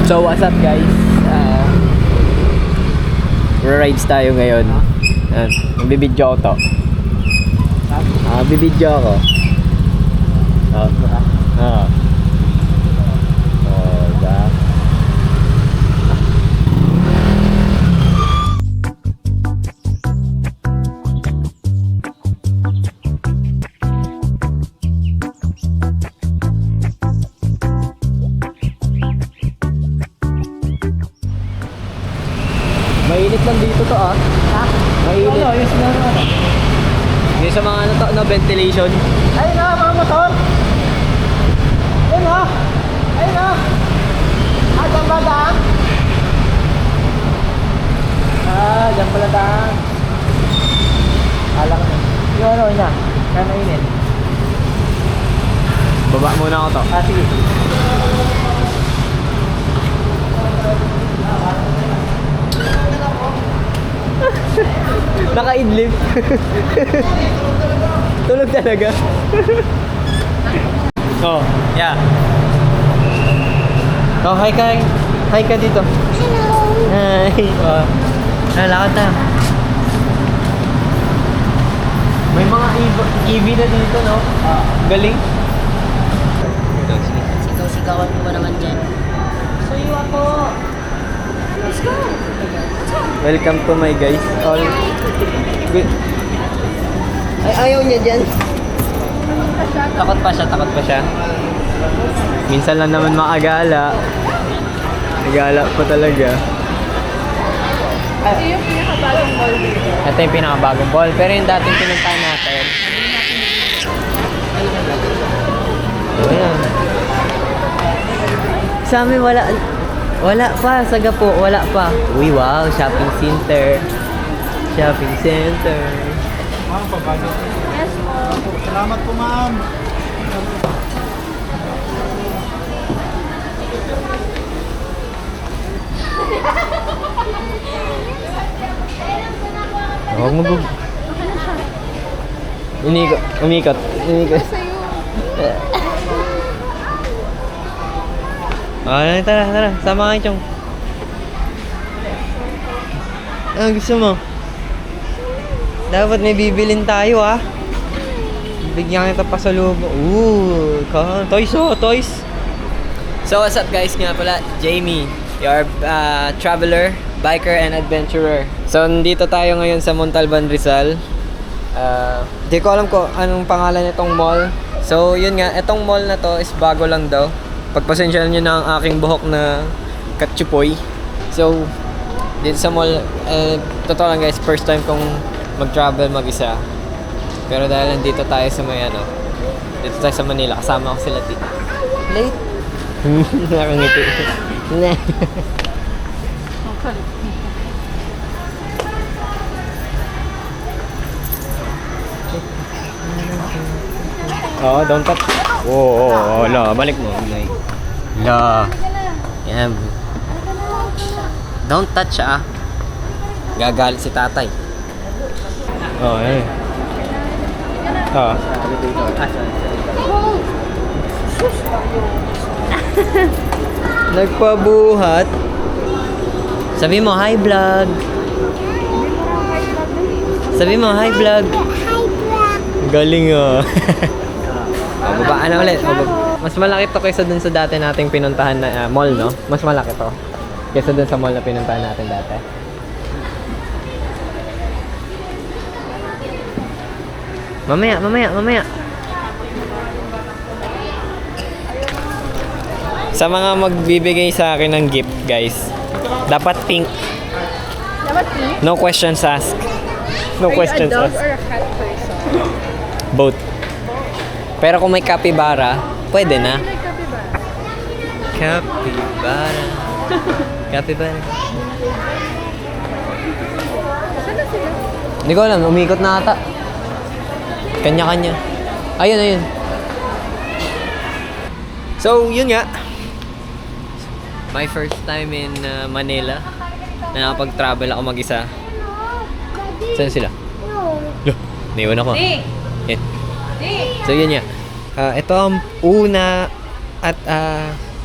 So what's up guys? Rides tayo ngayon. Magbibidyo ako to. Bibidyo ako. Diba? Mainit lang dito to ah. Ha? Mainit. Ano, yes na ano. Yung sa mga ano to, no, ventilation. Ayun na, mga motor! Ayun na! Ayun na! Dyan ba daan? Dyan pala daan. Alam ko. Yung ano niya, kaya mainit. Baba muna ako to. Sige. Naka-idlip. Tulog talaga. Oh, yeah. Oh, hi ka. Hi ka dito. Hello. Hi. Lakad na. May mga EV na dito, no? Galing. Sigaw-sigawan ko ba naman dyan? Suyo ako. Let's go. Welcome to my guys. All good. Ay, ayaw niya dyan. Takot pa siya. Minsan lang naman makagala. Nagala pa talaga. Ito yung pinakabagong mall dito. Ito yung pinakabagong ball. Pero yung dating pinuntahan natin. Ayan. Sa amin wala pa. Saga po, wala pa. Uy, wow. Shopping center. Ma'am, pabalik. Yes po. Salamat po, ma'am. Huwag mo Umikot. Tara. Sama kayo, Chong. Anong gusto mo? Dapat may bibilin tayo, ah. Bigyan kita pa sa loob. Toys. So, what's up guys? Nga pala, Jamie. Your traveler, biker, and adventurer. So, nandito tayo ngayon sa Montalban, Rizal. Di ko alam ko anong pangalan nitong mall. So, yun nga, itong mall na to is bago lang daw. Pagpasensyahan nyo na ang aking buhok na katsupoy. So, dito sa mall, totoo lang guys, first time kong mag-travel mag-isa. Pero dahil nandito tayo sa dito tayo sa Manila, kasama ko sila dito. Late? Nakangiti. Don't touch. Balik mo. Yan. Don't touch, ah. Gagalit si tatay. Ayan. Nagpabuhat. Sabi mo, hi vlog. Hi, vlog. Galing, babaan na ulit. Mas malaki to kaysa dun sa dati nating pinuntahan na mall, no? Mas malaki to kaysa dun sa mall na pinuntahan natin dati. Mamaya. Sa mga magbibigay sa akin ng gift, guys, dapat pink. Dapat pink? No questions asked. No questions Are you a dog asked. or a cat person? Both. Pero kung may capybara, pwede na. May capybara. Capybara. Saan na sila? Hindi ko alam, umikot na ata. Kanya-kanya. Ayun. So, yun nga. My first time in Manila na nakapag-travel ako mag-isa. Saan sila? Loh, naiwan ako. So, yun nga. Ito ang una at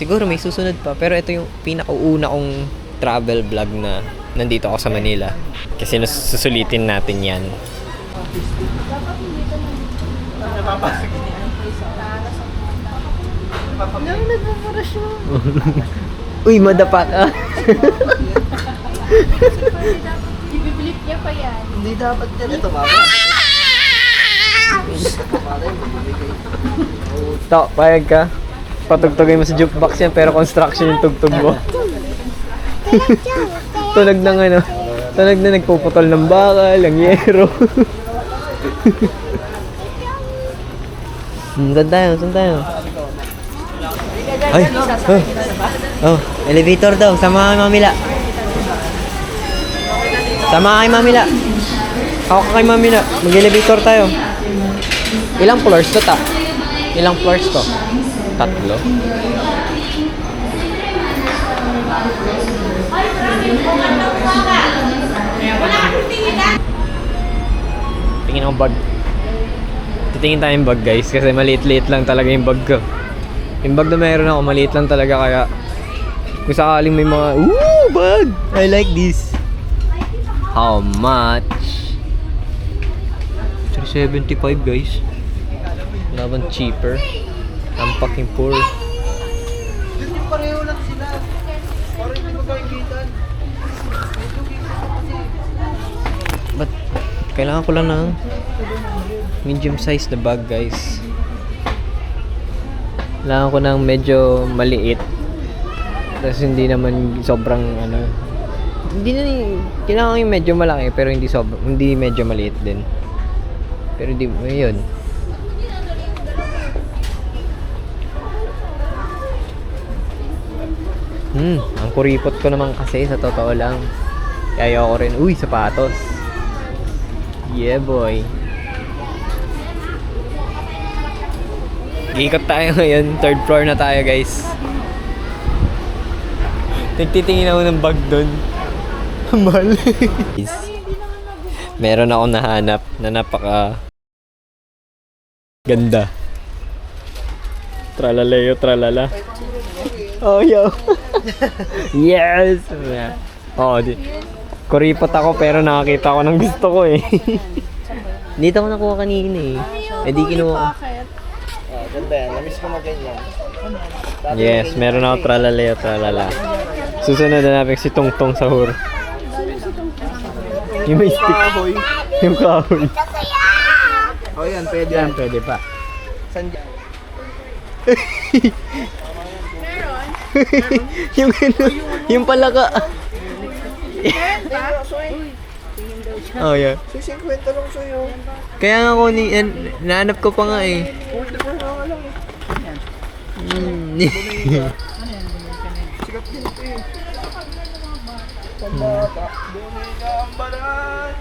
siguro may susunod pa. Pero ito yung pinakauna kong travel vlog na nandito ako sa Manila. Kasi susulitin natin yan. Ano, nagpapara siya. Uy, madapa ka. Ibibilip niya pa yan. Hindi dapat yan. Ito, mama. To, payag ka. Patugtugin mo sa jukebox yan pero construction yung tugtog mo. Tunog ng ano. Tunog na nagpuputol ng bakal, ng yero. Saan tayo? Saan tayo? Ay! Oh, elevator daw. Sama kay Mamila. Sama kay Mamila. Ako kay Mamila. Mag-elevator tayo. Ilang floors to ta? Ilang floors to? 3. Tingin ako bag. Titingin tayo yung bag guys kasi maliit-liit lang talaga yung bag ko. Yung bag na meron ako maliit lang talaga kaya kung sakaling may mga bag! I like this. How much? 375 guys. Laban cheaper. I'm fucking poor. Hindi pareho lang sila. Parang hindi magkakitan. But kailangan ko lang ng medium size na bag guys. Kailangan ko ng medyo maliit. Tapos hindi naman sobrang ano. Hindi na kailangan yung medyo malaki pero hindi medyo maliit din. Pero di ayun. Ang kuripot ko naman kasi sa totoo lang. Kaya ako rin, sapatos. Yeah boy. Ikot tayo ngayon, 3rd floor na tayo guys. Nagtitingin ako ng bag doon. Mahal. Meron akong nahanap na napaka ganda. Tralaleo, tralala. Oh, yo. Yes! Oh, kuripot ako pero nakakita ko ng gusto ko eh. Dito ako nakuha kanina eh. Eh di kinuha. Ganda yan. Namiss ko mag-ganyan. Yes, meron ako tralaleo, tralala. Susunod na natin si Tungtong Sahur. Yung may stick. Yung kahoy. Oh, yan. Pwede Yan, pwede pa. San dyan? yung ano, yung palaka. Oh, yeah. So, 50 lang sa'yo. Kaya nga ko nahanap ko pa nga eh. 44 na lang eh. Sikat din ito eh. Pambata. Bunay na ang baran.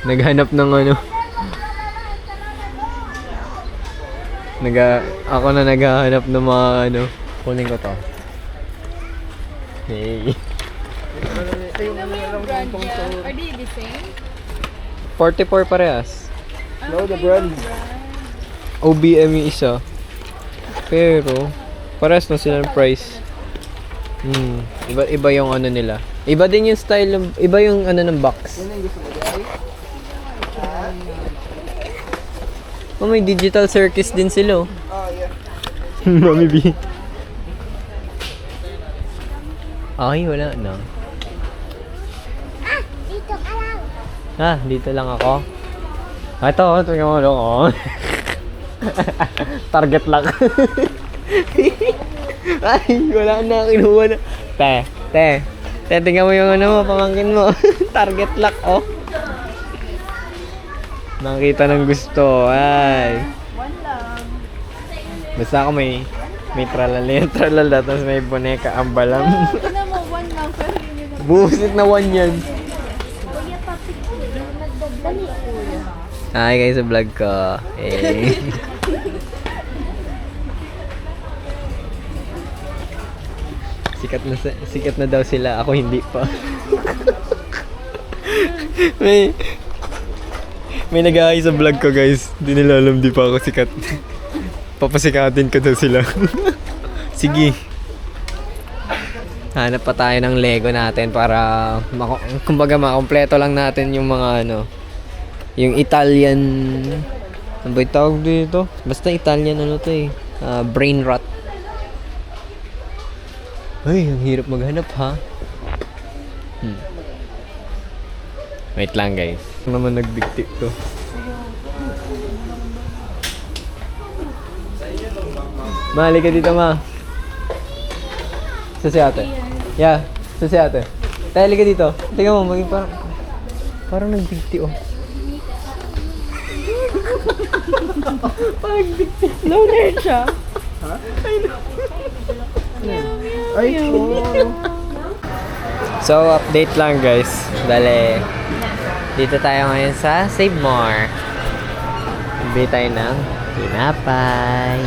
Naghanap ng ano. Ako na naghahanap ng mga ano. Kunin ko to. Hey. Tingnan mo yung brand niya. Are they the same? 44 parehas. No, the brand. OBM yung isa. Pero, parehas na sila ng price. Iba yung ano nila. Iba din yung style, iba yung ano ng box. Oh, may digital circus din sila. Ah, yeah. Mami B. Ay, wala na. Dito ka lang. Dito lang ako. Ito, tingnan mo lang ako. Target lock. Ay, wala na, kinuha na. Te, tingnan mo yung ano mo, pamangkin mo. Target lock, oh. Nakita ng gusto, ay. One lang. Basta ako may tralala, tapos may boneka ang balam. Tingnan mo, one lang. Pero yun yung Busit na one yan. Kuya, papi ko. Nagdadali. Hi guys sa vlog ko. Eh. Sikat na daw sila, ako hindi pa. may nag-aay sa vlog ko guys. Hindi nila alam di pa ako sikat. Papasikatin ko daw sila. Sige. Hanap pa tayo ng Lego natin para kumbaga makompleto lang natin yung mga ano, yung Italian, ano ba yung tawag dito? Basta Italian ano to eh, brain rot. Ay, ang hirap maghanap ha. Wait lang guys. Ano naman nagdiktik to? Mahali ka dito ma. Sa si ate. Yeah, sa si ate. Tali ka dito. Tingnan mo, maging parang nagdikti oh. Parang loner siya. Ay, So, update lang guys. Bale, dito tayo ngayon sa Save More. Bili tayo ng tinapay.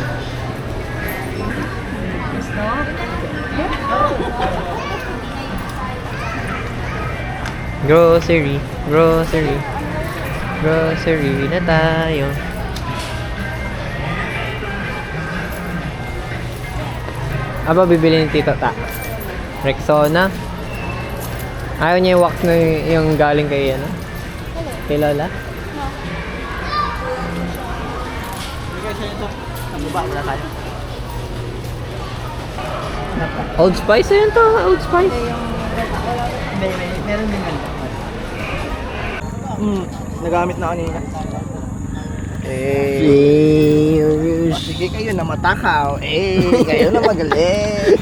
Grocery na tayo. Aba, bibili ni Tito Ta. Rexona. Ayaw niya yung wax na yung galing kay ano? Kay Lola? Old Spice yun to, Old Spice. meron din ganda. Nagamit na kanina. Sige kayo na matakaw. Kayo na magaling.